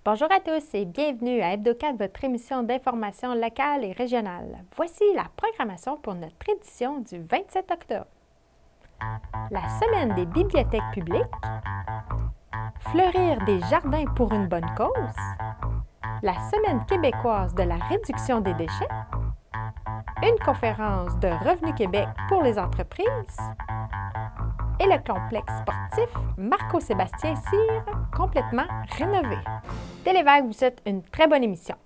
Bonjour à tous et bienvenue à Hebdo4, votre émission d'information locale et régionale. Voici la programmation pour notre édition du 27 octobre. La semaine des bibliothèques publiques, fleurir des jardins pour une bonne cause, la semaine québécoise de la réduction des déchets, une conférence de Revenu Québec pour les entreprises et le complexe sportif Marco-Sébastien Cyr, complètement rénové. Télévague vous souhaite une très bonne émission.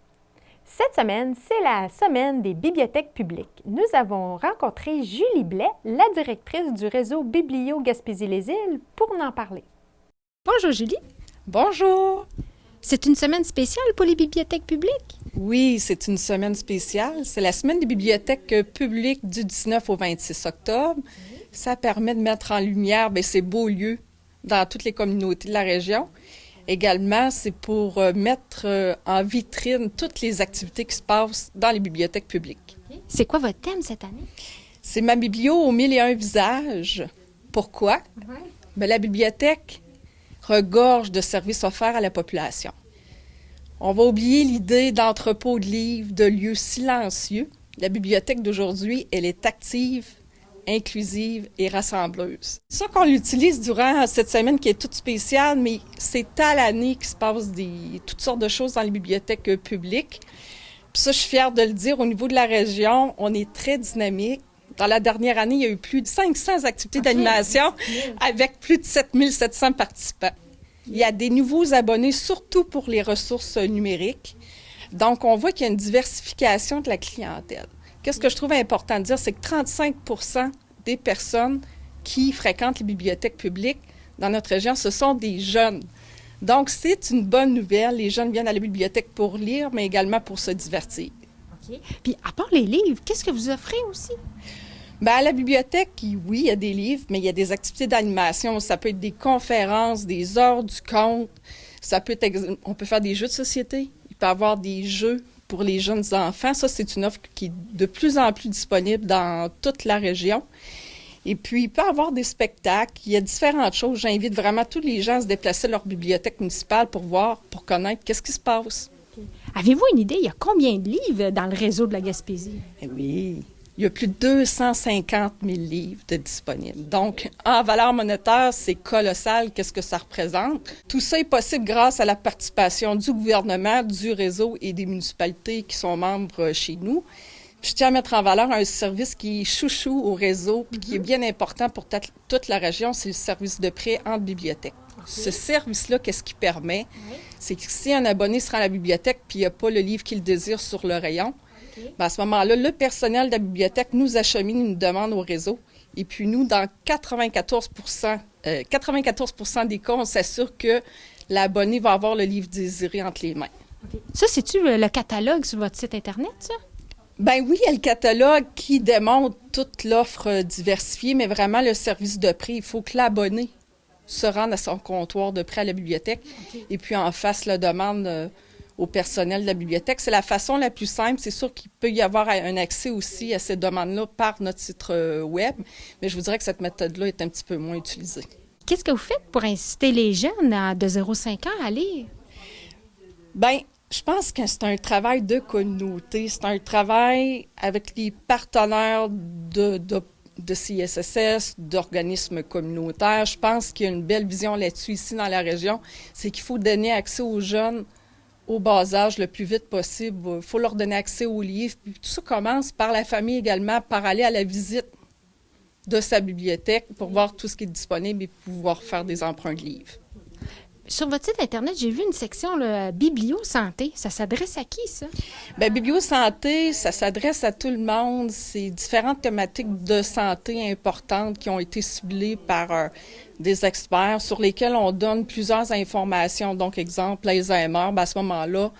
Cette semaine, c'est la semaine des bibliothèques publiques. Nous avons rencontré Julie Blais, la directrice du réseau Biblio Gaspésie-les-Îles, pour en parler. Bonjour Julie. Bonjour! C'est une semaine spéciale pour les bibliothèques publiques? Oui, c'est une semaine spéciale. C'est la semaine des bibliothèques publiques du 19 au 26 octobre. Ça permet de mettre en lumière ces beaux lieux dans toutes les communautés de la région. Également, c'est pour mettre en vitrine toutes les activités qui se passent dans les bibliothèques publiques. C'est quoi votre thème cette année? C'est ma biblio aux 1001 visages. Pourquoi? La bibliothèque regorge de services offerts à la population. On va oublier l'idée d'entrepôt de livres, de lieux silencieux. La bibliothèque d'aujourd'hui, elle est active, inclusive et rassembleuse. C'est ça qu'on l'utilise durant cette semaine qui est toute spéciale, mais c'est à l'année qu'il se passe toutes sortes de choses dans les bibliothèques publiques. Puis ça, je suis fière de le dire, au niveau de la région, on est très dynamique. Dans la dernière année, il y a eu plus de 500 activités d'animation avec plus de 7700 participants. Il y a des nouveaux abonnés, surtout pour les ressources numériques. Donc, on voit qu'il y a une diversification de la clientèle. Qu'est-ce que je trouve important de dire, c'est que 35% des personnes qui fréquentent les bibliothèques publiques dans notre région, ce sont des jeunes. Donc, c'est une bonne nouvelle. Les jeunes viennent à la bibliothèque pour lire, mais également pour se divertir. OK. Puis, à part les livres, qu'est-ce que vous offrez aussi? À la bibliothèque, oui, il y a des livres, mais il y a des activités d'animation. Ça peut être des conférences, des heures du conte. Ça peut être, on peut faire des jeux de société. Il peut y avoir des jeux pour les jeunes enfants. Ça, c'est une offre qui est de plus en plus disponible dans toute la région. Et puis, il peut y avoir des spectacles. Il y a différentes choses. J'invite vraiment tous les gens à se déplacer à leur bibliothèque municipale pour voir, pour connaître qu'est-ce qui se passe. Avez-vous une idée, il y a combien de livres dans le réseau de la Gaspésie? Eh oui, il y a plus de 250 000 livres de disponibles. Donc, en valeur monétaire, c'est colossal. Qu'est-ce que ça représente? Tout ça est possible grâce à la participation du gouvernement, du réseau et des municipalités qui sont membres chez nous. Puis, je tiens à mettre en valeur un service qui est chouchou au réseau puis qui est bien important pour toute la région, c'est le service de prêt entre bibliothèques. Ce service-là, qu'est-ce qu'il permet? C'est que si un abonné se rend à la bibliothèque puis il n'y a pas le livre qu'il désire sur le rayon, à ce moment-là, le personnel de la bibliothèque nous achemine une demande au réseau. Et puis nous, dans 94 des cas, on s'assure que l'abonné va avoir le livre désiré entre les mains. Ça, c'est-tu le catalogue sur votre site Internet, ça? Oui, il y a le catalogue qui démontre toute l'offre diversifiée, mais vraiment le service de prêt, il faut que l'abonné se rende à son comptoir de prêt à la bibliothèque et puis en fasse la demande au personnel de la bibliothèque. C'est la façon la plus simple. C'est sûr qu'il peut y avoir un accès aussi à ces demandes-là par notre site web, mais je vous dirais que cette méthode-là est un petit peu moins utilisée. Qu'est-ce que vous faites pour inciter les jeunes de 0,5 ans à lire? Je pense que c'est un travail de communauté. C'est un travail avec les partenaires de CSSS, d'organismes communautaires. Je pense qu'il y a une belle vision là-dessus ici dans la région. C'est qu'il faut donner accès aux jeunes au bas âge le plus vite possible. Il faut leur donner accès aux livres. Puis tout ça commence par la famille également, par aller à la visite de sa bibliothèque pour voir tout ce qui est disponible et pouvoir faire des emprunts de livres. Sur votre site Internet, j'ai vu une section Biblio-santé. Ça s'adresse à qui, ça? Biblio-santé, ça s'adresse à tout le monde. C'est différentes thématiques de santé importantes qui ont été ciblées par des experts sur lesquels on donne plusieurs informations. Donc, exemple, l'Alzheimer, à ce moment-là,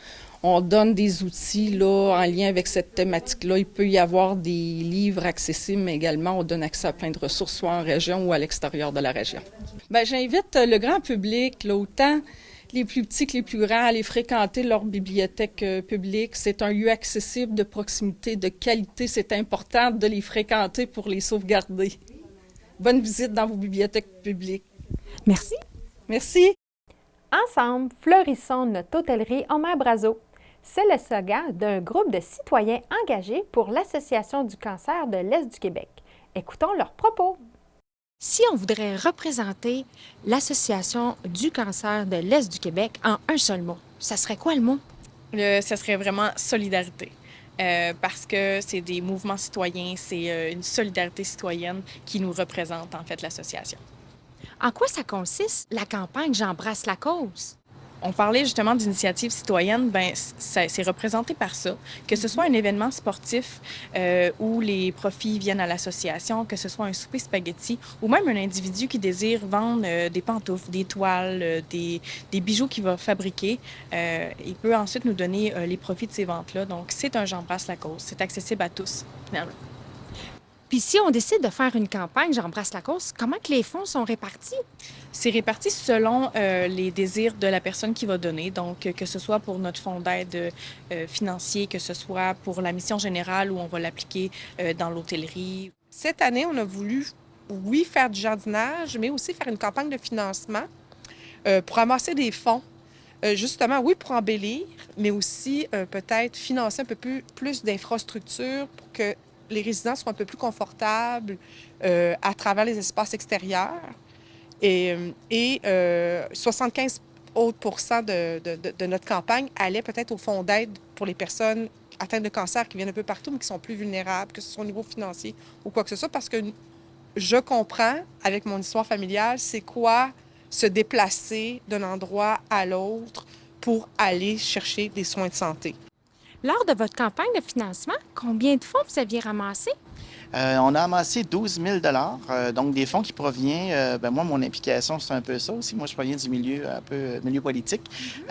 on donne des outils là, en lien avec cette thématique-là. Il peut y avoir des livres accessibles, mais également on donne accès à plein de ressources, soit en région ou à l'extérieur de la région. J'invite le grand public, là, autant les plus petits que les plus grands, à aller fréquenter leur bibliothèque publique. C'est un lieu accessible, de proximité, de qualité. C'est important de les fréquenter pour les sauvegarder. Bonne visite dans vos bibliothèques publiques. Merci. Merci. Ensemble, fleurissons notre hôtellerie Omer-Brazo. C'est le slogan d'un groupe de citoyens engagés pour l'Association du cancer de l'Est du Québec. Écoutons leurs propos. Si on voudrait représenter l'Association du cancer de l'Est du Québec en un seul mot, ça serait quoi le mot? Ça serait vraiment solidarité. Parce que c'est des mouvements citoyens, c'est une solidarité citoyenne qui nous représente, en fait, l'association. En quoi ça consiste, la campagne J'embrasse la cause? On parlait justement d'initiative citoyenne, c'est représenté par ça. Que ce soit un événement sportif où les profits viennent à l'association, que ce soit un souper spaghetti, ou même un individu qui désire vendre des pantoufles, des toiles, des bijoux qu'il va fabriquer, il peut ensuite nous donner les profits de ces ventes-là. Donc, c'est un J'embrasse la cause. C'est accessible à tous, finalement. Puis si on décide de faire une campagne J'embrasse la cause, comment que les fonds sont répartis? C'est réparti selon les désirs de la personne qui va donner. Donc, que ce soit pour notre fonds d'aide financier, que ce soit pour la mission générale où on va l'appliquer dans l'hôtellerie. Cette année, on a voulu, oui, faire du jardinage, mais aussi faire une campagne de financement pour amasser des fonds. Justement, oui, pour embellir, mais aussi peut-être financer un peu plus d'infrastructures pour que les résidents soient un peu plus confortables à travers les espaces extérieurs. Et 75 autres % de notre campagne allait peut-être au fonds d'aide pour les personnes atteintes de cancer qui viennent un peu partout, mais qui sont plus vulnérables, que ce soit au niveau financier ou quoi que ce soit, parce que je comprends, avec mon histoire familiale, c'est quoi se déplacer d'un endroit à l'autre pour aller chercher des soins de santé. Lors de votre campagne de financement, combien de fonds vous aviez ramassé? On a amassé 12 000 donc des fonds qui proviennent, moi, mon implication, c'est un peu ça aussi. Moi, je proviens du milieu, un peu milieu politique.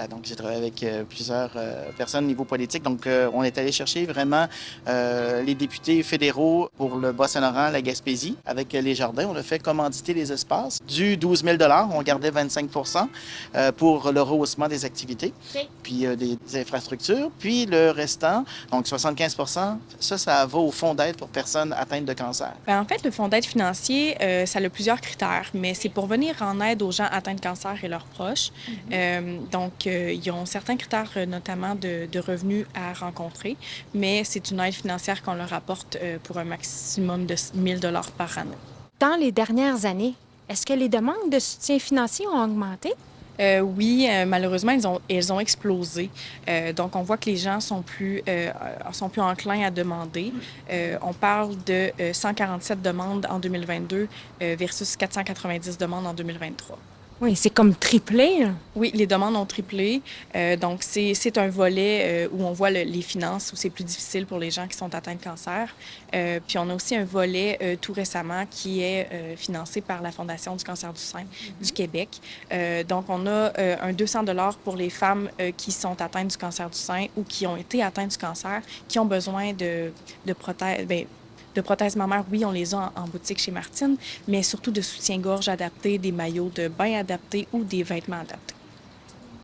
Donc, j'ai travaillé avec plusieurs personnes au niveau politique. Donc, on est allé chercher vraiment les députés fédéraux pour le Bas-Saint-Laurent, la Gaspésie. Avec les jardins, on a fait commanditer les espaces. Du 12 000 on gardait 25 pour le rehaussement des activités, puis des infrastructures. Puis le restant, donc 75 ça va au fonds d'aide pour personnes atteintes de cancer. En fait, le fonds d'aide financier, ça a plusieurs critères, mais c'est pour venir en aide aux gens atteints de cancer et leurs proches. Donc, ils ont certains critères, notamment de revenus à rencontrer, mais c'est une aide financière qu'on leur apporte pour un maximum de 1 000 $ par année. Dans les dernières années, est-ce que les demandes de soutien financier ont augmenté? Oui, malheureusement, elles ont explosé. Donc, on voit que les gens sont plus enclins à demander. On parle de 147 demandes en 2022 versus 490 demandes en 2023. Oui, c'est comme triplé, là. Oui, les demandes ont triplé. Donc, c'est un volet où on voit les finances, où c'est plus difficile pour les gens qui sont atteints de cancer. Puis, on a aussi un volet tout récemment qui est financé par la Fondation du cancer du sein du Québec. Donc, on a un 200 $ pour les femmes qui sont atteintes du cancer du sein ou qui ont été atteintes du cancer, qui ont besoin de prothèses. De prothèses mammaires, oui, on les a en boutique chez Martine, mais surtout de soutien-gorge adapté, des maillots de bain adaptés ou des vêtements adaptés.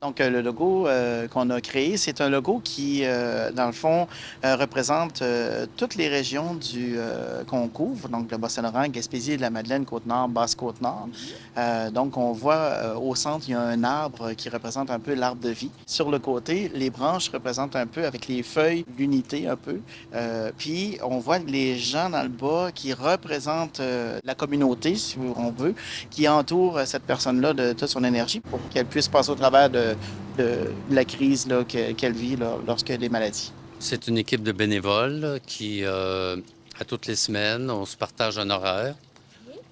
Donc, le logo qu'on a créé, c'est un logo qui, dans le fond, représente toutes les régions qu'on couvre, donc le Bas-Saint-Laurent, Gaspésie, la Madeleine, Côte-Nord, Basse-Côte-Nord. Donc, on voit au centre, il y a un arbre qui représente un peu l'arbre de vie. Sur le côté, les branches représentent un peu avec les feuilles, l'unité un peu. Puis, on voit les gens dans le bas qui représentent la communauté, si on veut, qui entoure cette personne-là de toute son énergie pour qu'elle puisse passer au travers de la crise qu'elle vit lorsque des maladies. C'est une équipe de bénévoles qui, à toutes les semaines, on se partage un horaire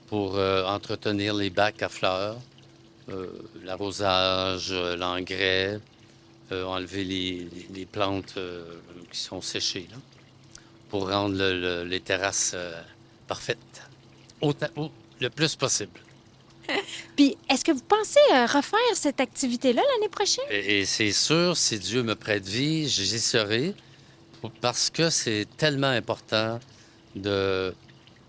pour entretenir les bacs à fleurs, l'arrosage, l'engrais, enlever les plantes qui sont séchées, là, pour rendre les terrasses parfaites, le plus possible. Puis, est-ce que vous pensez refaire cette activité-là l'année prochaine? Et c'est sûr, si Dieu me prête vie, j'y serai, parce que c'est tellement important que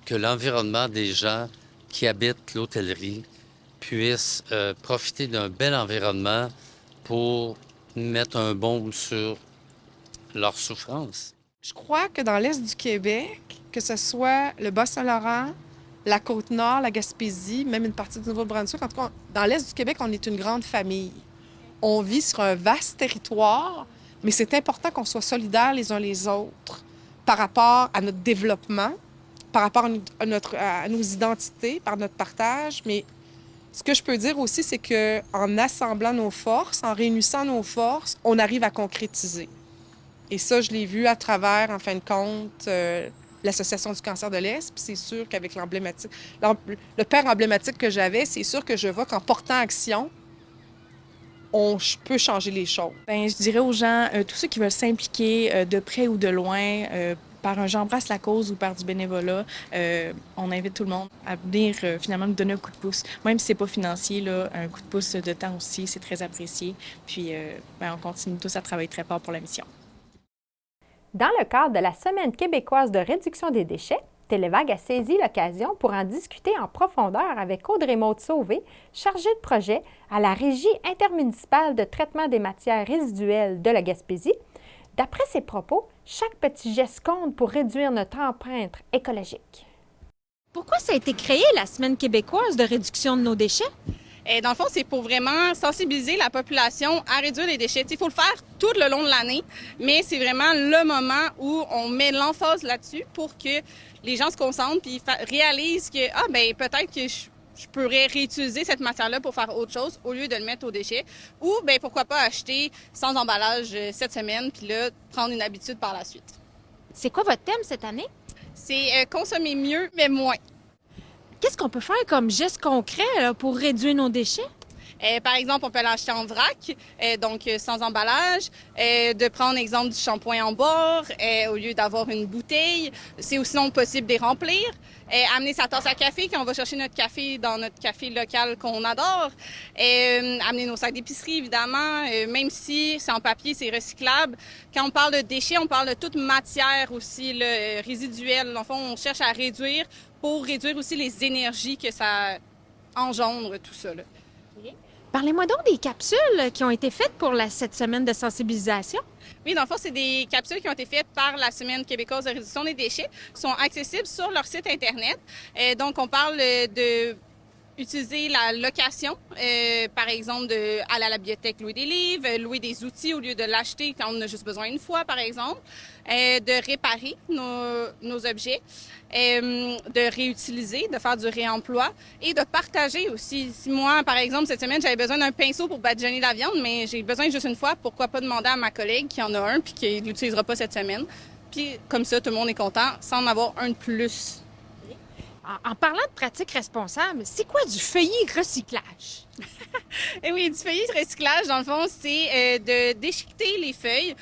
l'environnement des gens qui habitent l'hôtellerie puissent profiter d'un bel environnement pour mettre un baume sur leur souffrance. Je crois que dans l'Est du Québec, que ce soit le Bas-Saint-Laurent, la Côte-Nord, la Gaspésie, même une partie du Nouveau-Brunswick, en tout cas, dans l'Est du Québec, on est une grande famille. On vit sur un vaste territoire, mais c'est important qu'on soit solidaires les uns les autres par rapport à notre développement, par rapport à nos identités, par notre partage. Mais ce que je peux dire aussi, c'est qu'en assemblant nos forces, en réunissant nos forces, on arrive à concrétiser. Et ça, je l'ai vu à travers, en fin de compte, l'Association du cancer de l'Est. Puis c'est sûr qu'avec le père emblématique que j'avais, c'est sûr que je vois qu'en portant action, on peut changer les choses. Bien, je dirais aux gens, tous ceux qui veulent s'impliquer de près ou de loin, par un J'embrasse la cause ou par du bénévolat, on invite tout le monde à venir finalement nous donner un coup de pouce. Même si c'est pas financier, là, un coup de pouce de temps aussi, c'est très apprécié. Puis on continue tous à travailler très fort pour la mission. Dans le cadre de la Semaine québécoise de réduction des déchets, Télévague a saisi l'occasion pour en discuter en profondeur avec Audrey-Maude Sauvé, chargée de projet à la Régie intermunicipale de traitement des matières résiduelles de la Gaspésie. D'après ses propos, chaque petit geste compte pour réduire notre empreinte écologique. Pourquoi ça a été créé, la Semaine québécoise de réduction de nos déchets? Et dans le fond, c'est pour vraiment sensibiliser la population à réduire les déchets. Il faut le faire tout le long de l'année, mais c'est vraiment le moment où on met l'emphase là-dessus pour que les gens se concentrent et réalisent que peut-être que je pourrais réutiliser cette matière-là pour faire autre chose au lieu de le mettre aux déchets. Ou pourquoi pas acheter sans emballage cette semaine, puis là, prendre une habitude par la suite. C'est quoi votre thème cette année? C'est consommer mieux, mais moins. Qu'est-ce qu'on peut faire comme geste concret là, pour réduire nos déchets? Par exemple, on peut l'acheter en vrac, donc sans emballage, de prendre exemple du shampoing en bord au lieu d'avoir une bouteille. C'est aussi non possible de les remplir. Amener sa tasse à café quand on va chercher notre café dans notre café local qu'on adore. Amener nos sacs d'épicerie, évidemment, même si c'est en papier, c'est recyclable. Quand on parle de déchets, on parle de toute matière aussi là, résiduelle. Dans le fond, on cherche à réduire pour réduire aussi les énergies que ça engendre, tout ça. Là. Parlez-moi donc des capsules qui ont été faites pour cette semaine de sensibilisation. Oui, dans le fond, c'est des capsules qui ont été faites par la Semaine québécoise de réduction des déchets, sont accessibles sur leur site Internet. Donc, on parle de utiliser la location, par exemple, aller à la bibliothèque louer des livres, louer des outils au lieu de l'acheter quand on en a juste besoin une fois, par exemple, de réparer nos objets, de réutiliser, de faire du réemploi et de partager aussi. Si moi, par exemple, cette semaine, j'avais besoin d'un pinceau pour badigeonner la viande, mais j'ai besoin juste une fois, pourquoi pas demander à ma collègue qui en a un puis qui ne l'utilisera pas cette semaine. Puis comme ça, tout le monde est content sans en avoir un de plus. En parlant de pratiques responsables, c'est quoi du feuillis recyclage? Et oui, du feuillis de recyclage, dans le fond, c'est de déchiqueter les feuilles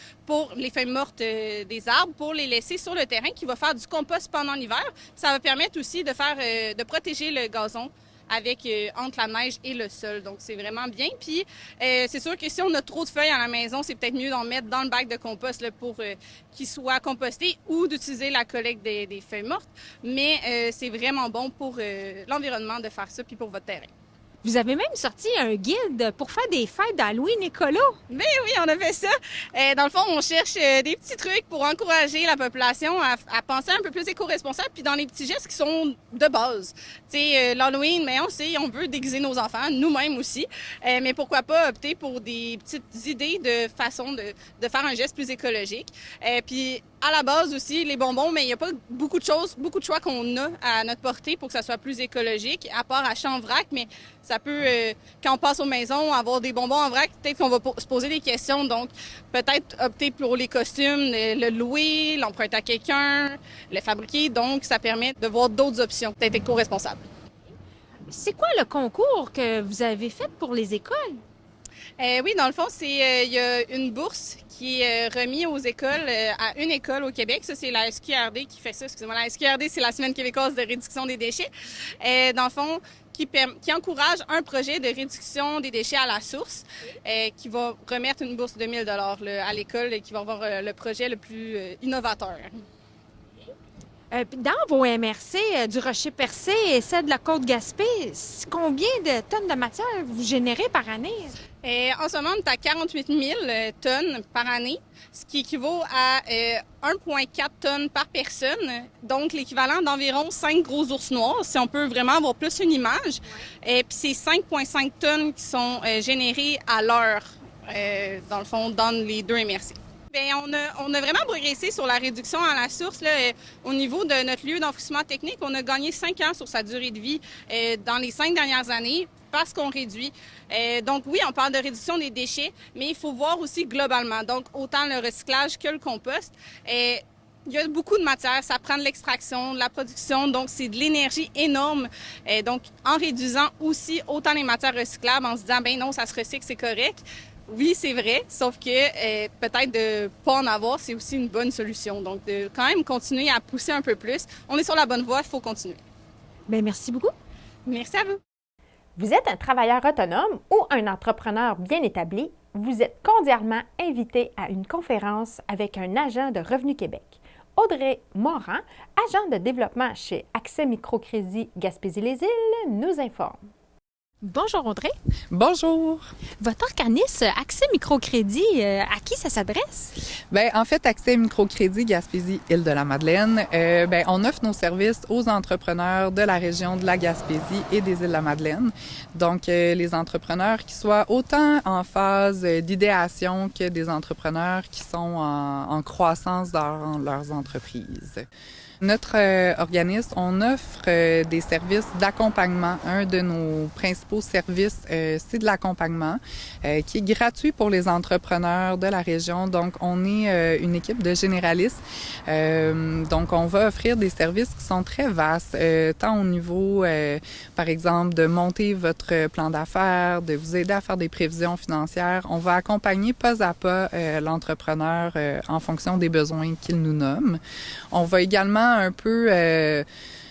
mortes des arbres pour les laisser sur le terrain qui va faire du compost pendant l'hiver. Ça va permettre aussi de protéger le gazon avec entre la neige et le sol. Donc, c'est vraiment bien. Puis, c'est sûr que si on a trop de feuilles à la maison, c'est peut-être mieux d'en mettre dans le bac de compost là, pour qu'il soit composté ou d'utiliser la collecte des feuilles mortes. Mais c'est vraiment bon pour l'environnement de faire ça puis pour votre terrain. Vous avez même sorti un guide pour faire des fêtes d'Halloween écolo. Ben oui, on a fait ça. Dans le fond, on cherche des petits trucs pour encourager la population à penser un peu plus éco-responsable, puis dans les petits gestes qui sont de base. Tu sais, l'Halloween, mais on sait, on veut déguiser nos enfants, nous-mêmes aussi. Mais pourquoi pas opter pour des petites idées de façon de faire un geste plus écologique. Puis à la base aussi, les bonbons, mais il n'y a pas beaucoup de choix qu'on a à notre portée pour que ça soit plus écologique, à part acheter en vrac, mais ça peut, quand on passe aux maisons, avoir des bonbons en vrac, peut-être qu'on va se poser des questions. Donc, peut-être opter pour les costumes, le louer, l'emprunter à quelqu'un, le fabriquer. Donc, ça permet de voir d'autres options, peut-être éco-responsables. C'est quoi le concours que vous avez fait pour les écoles? Oui, dans le fond, il y a une bourse qui est remise aux écoles, à une école au Québec. Ça, c'est la SQRD qui fait ça. Excusez-moi, la SQRD, c'est la Semaine québécoise de réduction des déchets. Dans le fond, qui encourage un projet de réduction des déchets à la source, qui va remettre une bourse de 1 000 à l'école et qui va avoir le projet le plus innovateur. Dans vos MRC du Rocher-Percé et celle de la Côte-Gaspé, combien de tonnes de matière vous générez par année? En ce moment, on est à 48 000 tonnes par année, ce qui équivaut à 1,4 tonnes par personne, donc l'équivalent d'environ 5 gros ours noirs, si on peut vraiment avoir plus une image. Puis c'est 5,5 tonnes qui sont générées à l'heure dans le fond, dans les 2 MRC. Bien, on a vraiment progressé sur la réduction à la source. Là, au niveau de notre lieu d'enfouissement technique, on a gagné 5 ans sur sa durée de vie dans les 5 dernières années parce qu'on réduit. Donc oui, on parle de réduction des déchets, mais il faut voir aussi globalement. Donc autant le recyclage que le compost. Il y a beaucoup de matière, ça prend de l'extraction, de la production, donc c'est de l'énergie énorme. Donc en réduisant aussi autant les matières recyclables, en se disant, ben non, ça se recycle, c'est correct. Oui, c'est vrai, sauf que peut-être de pas en avoir, c'est aussi une bonne solution. Donc, de quand même continuer à pousser un peu plus. On est sur la bonne voie, il faut continuer. Bien, merci beaucoup. Merci à vous. Vous êtes un travailleur autonome ou un entrepreneur bien établi, vous êtes cordialement invité à une conférence avec un agent de Revenu Québec. Audrey Morin, agent de développement chez Accès Microcrédit Gaspésie-les-Îles, nous informe. Bonjour Audrey. Bonjour. Votre organisme Accès Microcrédit, à qui ça s'adresse? Bien, en fait, Accès Microcrédit Gaspésie-Îles-de-la-Madeleine, on offre nos services aux entrepreneurs de la région de la Gaspésie et des Îles-de-la-Madeleine. Donc, les entrepreneurs qui soient autant en phase d'idéation que des entrepreneurs qui sont en croissance dans leurs entreprises. Notre organisme, on offre des services d'accompagnement. Un de nos principaux services, c'est de l'accompagnement qui est gratuit pour les entrepreneurs de la région. Donc, on est une équipe de généralistes. Donc, on va offrir des services qui sont très vastes, tant au niveau, par exemple, de monter votre plan d'affaires, de vous aider à faire des prévisions financières. On va accompagner pas à pas l'entrepreneur en fonction des besoins qu'il nous nomme. On va également un peu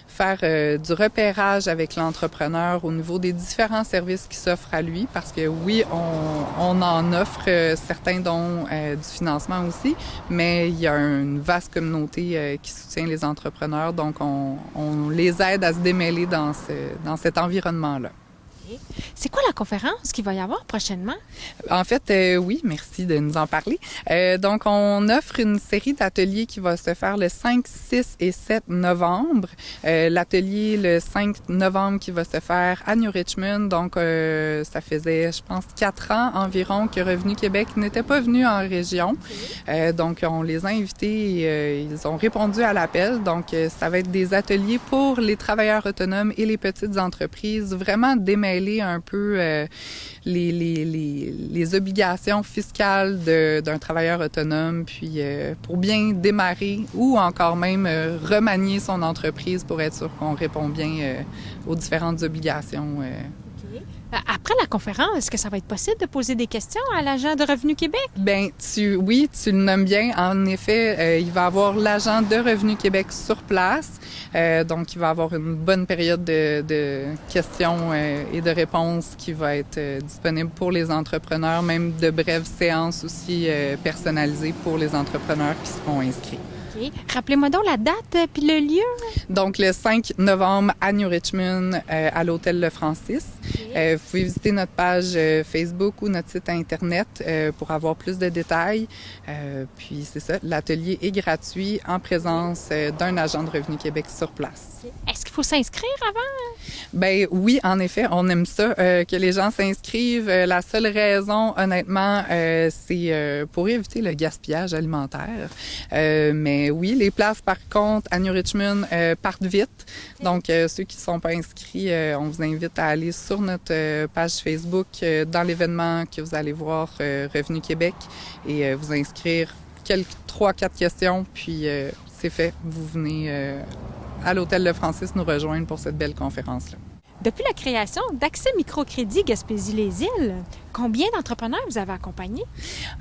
faire du repérage avec l'entrepreneur au niveau des différents services qui s'offrent à lui, parce que oui, on en offre certains dont du financement aussi, mais il y a une vaste communauté qui soutient les entrepreneurs, donc on les aide à se démêler dans cet environnement-là. C'est quoi la conférence qu'il va y avoir prochainement? En fait, oui, merci de nous en parler. Donc, on offre une série d'ateliers qui va se faire le 5, 6 et 7 novembre. L'atelier le 5 novembre qui va se faire à New Richmond. Donc, ça faisait, je pense, 4 ans environ que Revenu Québec n'était pas venu en région. Donc, on les a invités et ils ont répondu à l'appel. Donc, ça va être des ateliers pour les travailleurs autonomes et les petites entreprises, vraiment démêler un peu les obligations fiscales d'un travailleur autonome, puis pour bien démarrer ou encore même remanier son entreprise pour être sûr qu'on répond bien aux différentes obligations. Après la conférence, est-ce que ça va être possible de poser des questions à l'agent de Revenu Québec? Bien, oui, tu le nommes bien. En effet, il va y avoir l'agent de Revenu Québec sur place. Donc, il va y avoir une bonne période de questions et de réponses qui va être disponible pour les entrepreneurs, même de brèves séances aussi personnalisées pour les entrepreneurs qui seront inscrits. Okay. Rappelez-moi donc la date puis le lieu. Donc, le 5 novembre à New Richmond, à l'Hôtel Le Francis. Okay. Vous pouvez visiter notre page Facebook ou notre site Internet pour avoir plus de détails. Puis, c'est ça, l'atelier est gratuit en présence d'un agent de Revenu Québec sur place. Okay. Est-ce qu'il faut s'inscrire avant? Ben oui, en effet, on aime ça, que les gens s'inscrivent. La seule raison, honnêtement, c'est pour éviter le gaspillage alimentaire. Mais oui, les places, par contre, à New Richmond, partent vite. Donc, ceux qui ne sont pas inscrits, on vous invite à aller sur notre page Facebook dans l'événement que vous allez voir Revenu Québec et vous inscrire 3-4 questions, puis c'est fait. Vous venez à l'Hôtel Le Francis nous rejoindre pour cette belle conférence-là. Depuis la création d'Accès Microcrédit Gaspésie-les-Îles, combien d'entrepreneurs vous avez accompagnés?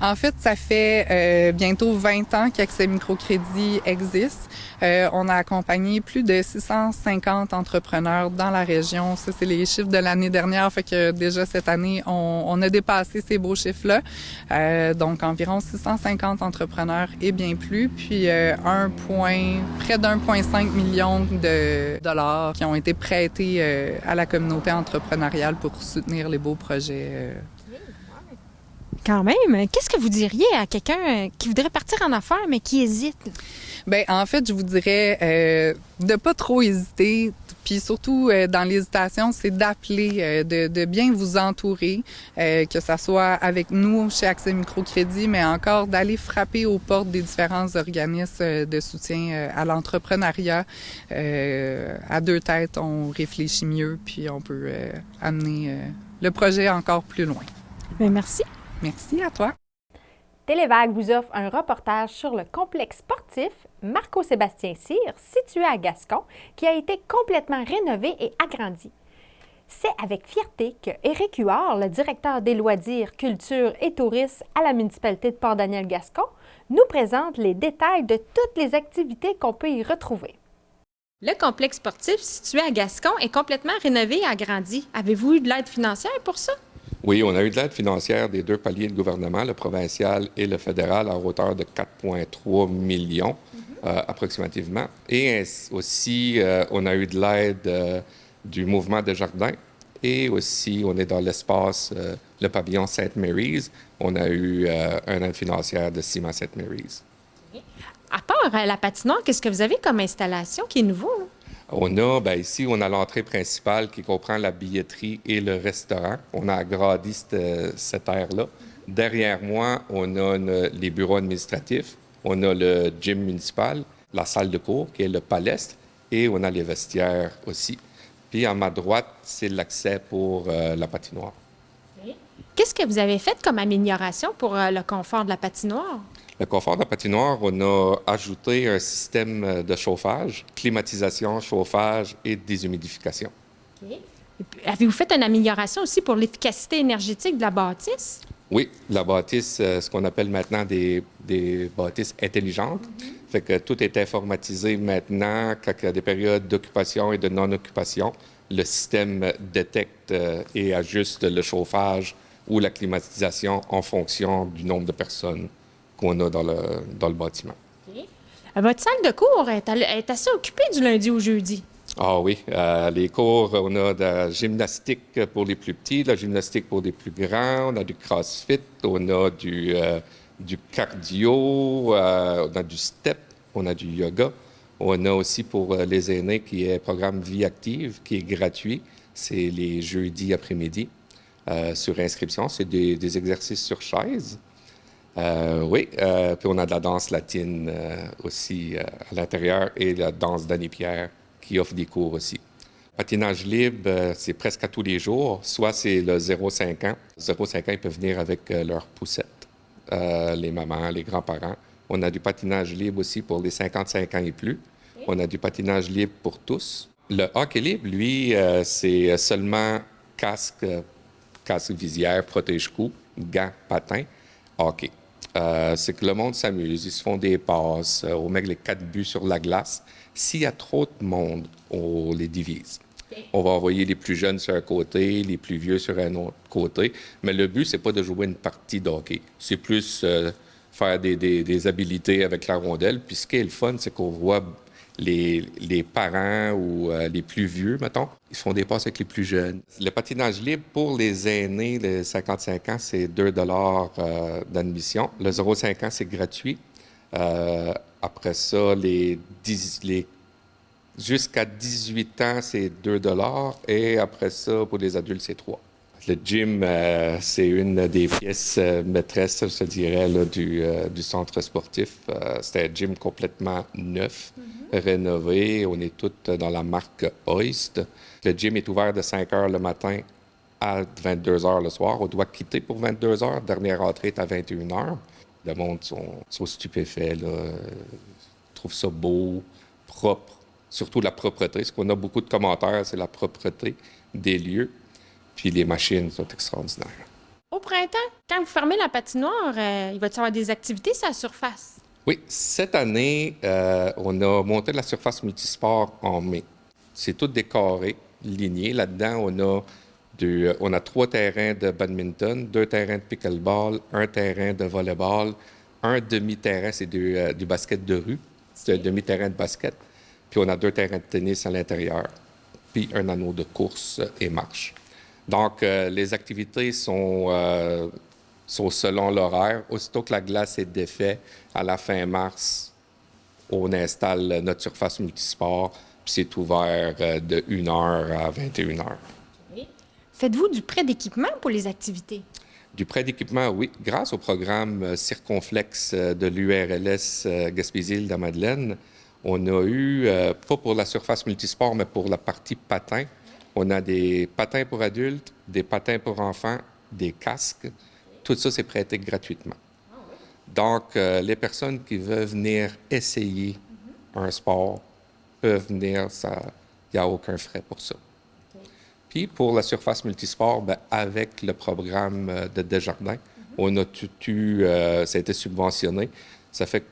En fait, ça fait bientôt 20 ans qu'Accès Microcrédit existe. On a accompagné plus de 650 entrepreneurs dans la région. Ça, c'est les chiffres de l'année dernière. Fait que déjà cette année, on a dépassé ces beaux chiffres-là. Donc, environ 650 entrepreneurs et bien plus. Puis, près d'1,5 million de dollars qui ont été prêtés à la communauté entrepreneuriale pour soutenir les beaux projets. Quand même, qu'est-ce que vous diriez à quelqu'un qui voudrait partir en affaires, mais qui hésite? Ben en fait, je vous dirais de pas trop hésiter. Puis surtout, dans l'hésitation, c'est d'appeler, de bien vous entourer, que ça soit avec nous chez Accès Microcrédit, mais encore d'aller frapper aux portes des différents organismes de soutien à l'entrepreneuriat. À deux têtes, on réfléchit mieux, puis on peut amener le projet encore plus loin. Bien, merci. Merci à toi. Télévague vous offre un reportage sur le complexe sportif Marco-Sébastien Cyr, situé à Gascon, qui a été complètement rénové et agrandi. C'est avec fierté que Éric Huard, le directeur des loisirs, culture et tourisme à la municipalité de Port-Daniel-Gascon, nous présente les détails de toutes les activités qu'on peut y retrouver. Le complexe sportif situé à Gascon est complètement rénové et agrandi. Avez-vous eu de l'aide financière pour ça? Oui, on a eu de l'aide financière des deux paliers de gouvernement, le provincial et le fédéral, à hauteur de 4,3 millions approximativement. Et aussi, on a eu de l'aide du mouvement des jardins. Et aussi, on est dans l'espace, le pavillon St. Mary's. On a eu une aide financière de Ciment St. Mary's. À part la patinoire, qu'est-ce que vous avez comme installation qui est nouveau, là? On a, ici, on a l'entrée principale qui comprend la billetterie et le restaurant. On a agrandi cette aire-là. Derrière moi, on a les bureaux administratifs. On a le gym municipal, la salle de cours qui est le palestre et on a les vestiaires aussi. Puis à ma droite, c'est l'accès pour la patinoire. Qu'est-ce que vous avez fait comme amélioration pour le confort de la patinoire? Le confort de la patinoire, on a ajouté un système de chauffage, climatisation, chauffage et déshumidification. Okay. Avez-vous fait une amélioration aussi pour l'efficacité énergétique de la bâtisse? Oui, la bâtisse, ce qu'on appelle maintenant des bâtisses intelligentes. Fait que tout est informatisé maintenant. Quand il y a des périodes d'occupation et de non-occupation, le système détecte et ajuste le chauffage ou la climatisation en fonction du nombre de personnes qu'on a dans le bâtiment. Okay. Votre salle de cours est assez occupée du lundi au jeudi. Ah oui, les cours, on a de la gymnastique pour les plus petits, de la gymnastique pour les plus grands, on a du crossfit, on a du cardio, on a du step, on a du yoga. On a aussi pour les aînés qui est programme Vie active, qui est gratuit. C'est les jeudis après-midi sur inscription. C'est des exercices sur chaise. Oui, puis on a de la danse latine aussi à l'intérieur et la danse d'Annie-Pierre qui offre des cours aussi. Patinage libre, c'est presque à tous les jours. Soit c'est le 0-5 ans. 0-5 ans, ils peuvent venir avec leur poussette, les mamans, les grands-parents. On a du patinage libre aussi pour les 55 ans et plus. On a du patinage libre pour tous. Le hockey libre, lui, c'est seulement casque, visière, protège-cou, gants, patins, hockey. C'est que le monde s'amuse, ils se font des passes, on met les 4 buts sur la glace. S'il y a trop de monde, on les divise. On va envoyer les plus jeunes sur un côté, les plus vieux sur un autre côté. Mais le but, c'est pas de jouer une partie de hockey. C'est plus faire des habiletés avec la rondelle. Puis ce qui est le fun, c'est qu'on voit les parents ou les plus vieux, mettons, ils font des passes avec les plus jeunes. Le patinage libre pour les aînés, les 55 ans, c'est 2 $ d'admission. Le 0,5 ans, c'est gratuit. Après ça, jusqu'à 18 ans, c'est 2 $ et après ça, pour les adultes, c'est 3 $. Le gym, c'est une des pièces maîtresses, je dirais, là, du centre sportif. C'est un gym complètement neuf, rénové. On est tous dans la marque Hoist. Le gym est ouvert de 5 h le matin à 22 h le soir. On doit quitter pour 22 h. Dernière entrée est à 21 h. Le monde sont stupéfaits, là. Ils trouvent ça beau, propre, surtout la propreté. Ce qu'on a beaucoup de commentaires, c'est la propreté des lieux. Puis les machines sont extraordinaires. Au printemps, quand vous fermez la patinoire, il va y avoir des activités sur la surface? Oui, cette année, on a monté la surface multisport en mai. C'est tout décoré, ligné. Là-dedans, on a 3 terrains de badminton, 2 terrains de pickleball, 1 terrain de volleyball, un demi-terrain, c'est du basket de rue. C'est un demi-terrain de basket. Puis on a 2 terrains de tennis à l'intérieur, puis un anneau de course et marche. Donc, les activités sont sont selon l'horaire. Aussitôt que la glace est défaite, à la fin mars, on installe notre surface multisport, puis c'est ouvert de 1h à 21h. Faites-vous du prêt d'équipement pour les activités? Du prêt d'équipement, oui. Grâce au programme Circonflex de l'URLS Gaspésie-Île-de-la-Madeleine, on a eu, pas pour la surface multisport, mais pour la partie patins, on a des patins pour adultes, des patins pour enfants, des casques. Tout ça, c'est prêté gratuitement. Donc, les personnes qui veulent venir essayer un sport peuvent venir, il n'y a aucun frais pour ça. Puis, pour la surface multisport, bien, avec le programme de Desjardins, on a ça a été subventionné. Ça fait que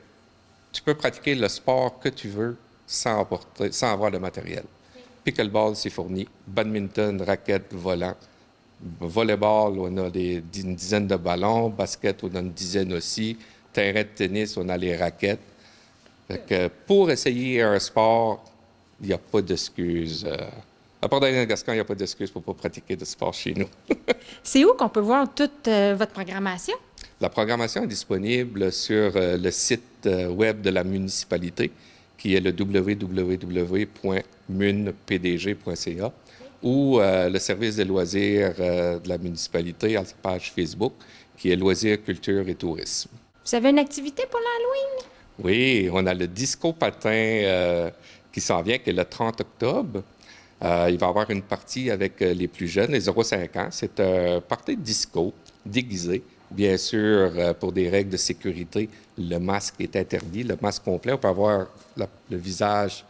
tu peux pratiquer le sport que tu veux sans avoir de matériel. Pickleball, c'est fourni. Badminton, raquettes, volant. Volleyball, on a une dizaine de ballons. Basket, on a une dizaine aussi. Terrain de tennis, on a les raquettes. Fait que pour essayer un sport, il n'y a pas d'excuse. À part dans les Gascons, il n'y a pas d'excuse pour ne pas pratiquer de sport chez nous. C'est où qu'on peut voir toute votre programmation? La programmation est disponible sur le site web de la municipalité, qui est le www.munpdg.ca, ou le service des loisirs de la municipalité à la page Facebook, qui est Loisirs, Culture et Tourisme. Vous avez une activité pour l'Halloween? Oui, on a le disco patin qui s'en vient, qui est le 30 octobre. Il va y avoir une partie avec les plus jeunes, les 0-5 ans. C'est un party de disco déguisé. Bien sûr, pour des règles de sécurité, le masque est interdit, le masque complet. On peut avoir le visage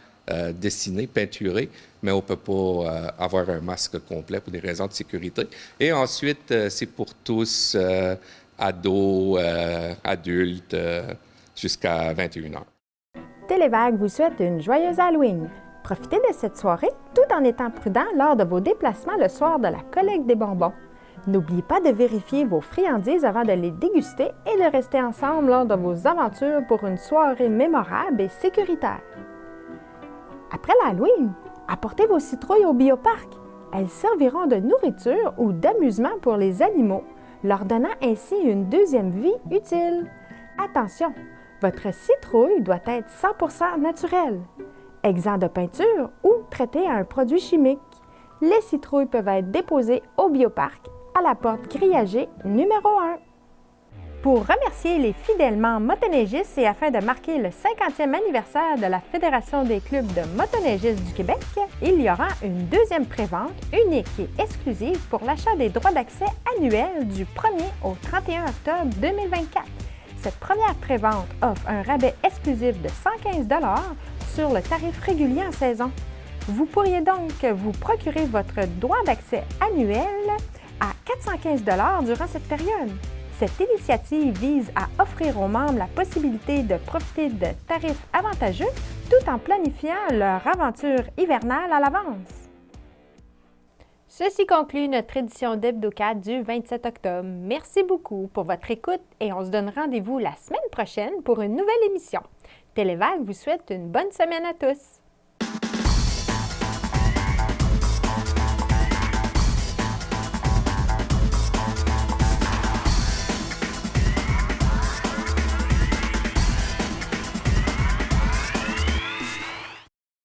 dessiné, peinturé, mais on ne peut pas avoir un masque complet pour des raisons de sécurité. Et ensuite, c'est pour tous, ados, adultes, jusqu'à 21h. Télévague vous souhaite une joyeuse Halloween. Profitez de cette soirée tout en étant prudent lors de vos déplacements le soir de la collecte des bonbons. N'oubliez pas de vérifier vos friandises avant de les déguster et de rester ensemble lors de vos aventures pour une soirée mémorable et sécuritaire. Après l'Halloween, apportez vos citrouilles au bioparc. Elles serviront de nourriture ou d'amusement pour les animaux, leur donnant ainsi une deuxième vie utile. Attention, votre citrouille doit être 100% naturelle, exempt de peinture ou traité à un produit chimique. Les citrouilles peuvent être déposées au bioparc à la porte grillagée numéro 1. Pour remercier les fidèlement motoneigistes et afin de marquer le 50e anniversaire de la Fédération des clubs de motoneigistes du Québec, il y aura une deuxième prévente unique et exclusive pour l'achat des droits d'accès annuels du 1er au 31 octobre 2024. Cette première prévente offre un rabais exclusif de 115 $ sur le tarif régulier en saison. Vous pourriez donc vous procurer votre droit d'accès annuel à 415 $ durant cette période. Cette initiative vise à offrir aux membres la possibilité de profiter de tarifs avantageux tout en planifiant leur aventure hivernale à l'avance. Ceci conclut notre édition d'Hebdo4 du 27 octobre. Merci beaucoup pour votre écoute et on se donne rendez-vous la semaine prochaine pour une nouvelle émission. Télévague vous souhaite une bonne semaine à tous.